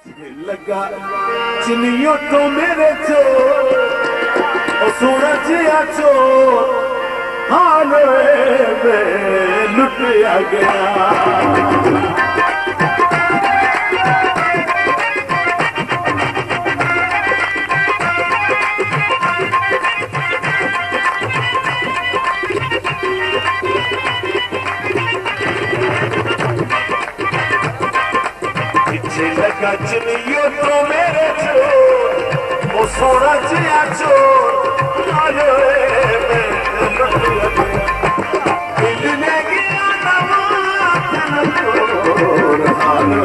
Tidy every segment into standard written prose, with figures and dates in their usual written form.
लगा चिनियों तो मेरे चोर और सूरज या चोर हाल में लुट गया। लगा चिनियो तो मेरे चोर वो सोना जिया चोर आलो मिलने गया नवाज चोर आलो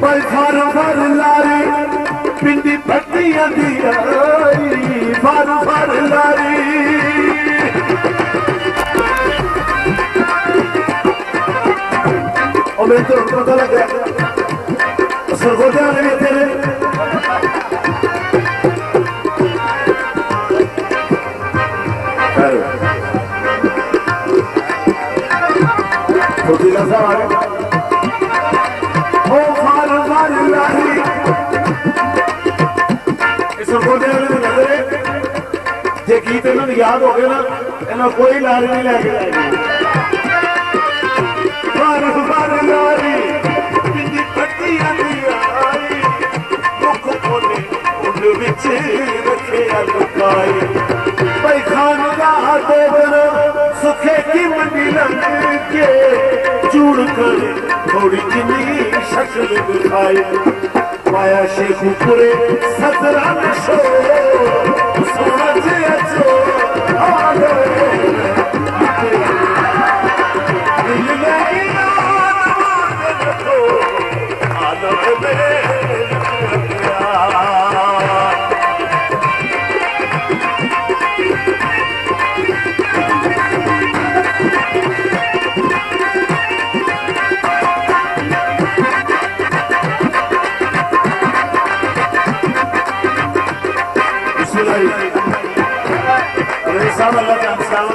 भर भर लारी पिंडी पट्टियां दिया भर भर लारी और मेरे तो पता लग गया सरगोजा ने तेरे खुद ही लगा ओ भर भर लारी जे गीत इन्होंने याद हो गए ना इन्हों कोई लारी नहीं लैके जाएगी। बार बार लारी पिंडी पट्टियां आई दुख बोले उन विच रखे लुकाई भाई खान का देवर सुखे की मंडी लग के चूड़ कर थोड़ी जिनी शक्ल दिखाई माया शेखुपुरे सतरा में शो सोना जिया चोर आलो मिलने गया नवाज चोर आलो अल्लाह के इंसान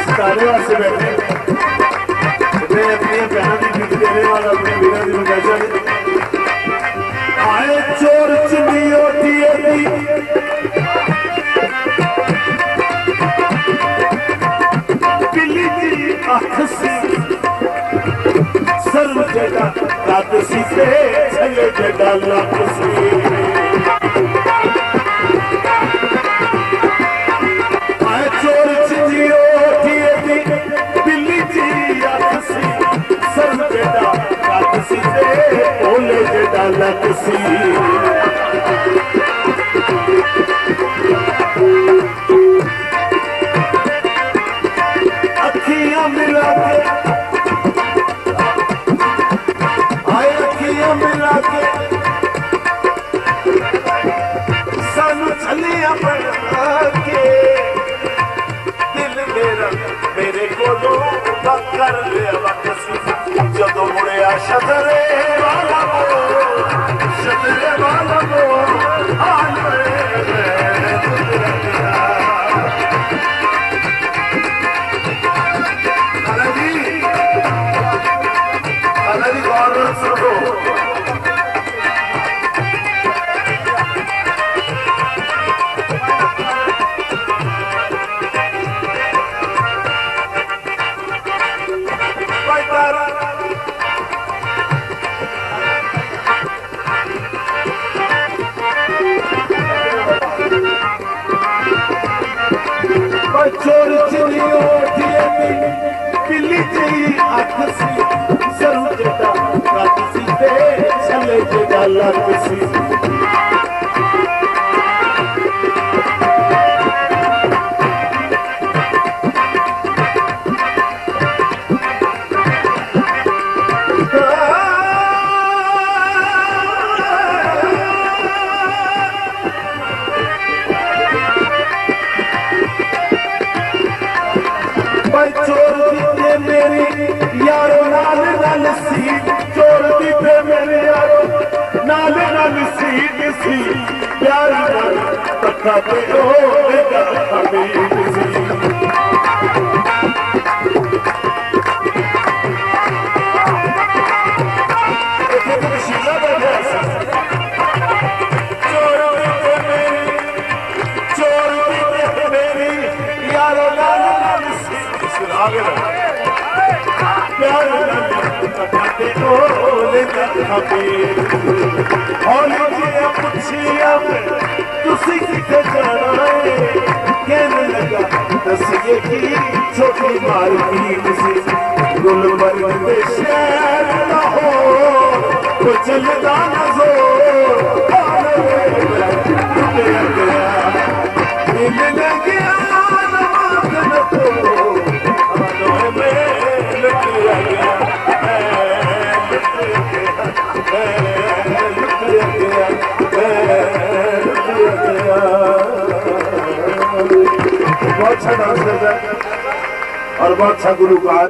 सितारे वास्ते बैठे अपनी बहनों की गिफ्ट देने वाला अपने वीरों की मुकाशा आए चोर चिंदी पिली जी अख सी सर्व जगह रात सी से छले जगह लाख सी अखियां मिला के आए अखियां मिला के सानू छलियां बना के दिल मेरा मेरे कोलों कर लिया वापसी जदों मुड़िया शदरे वाला शदरे वाला चोर चिड़ियों पिली जी अख सी सरू जटा रात सी छले जटा लग सी चोर दी मेरे यारो नाले नाल ते हबीब सी छोटी मार्केट से गुलबर्ग के शहर लाहौर चलता बहुत अच्छा डांस करता है और बहुत अच्छा गुरुकार।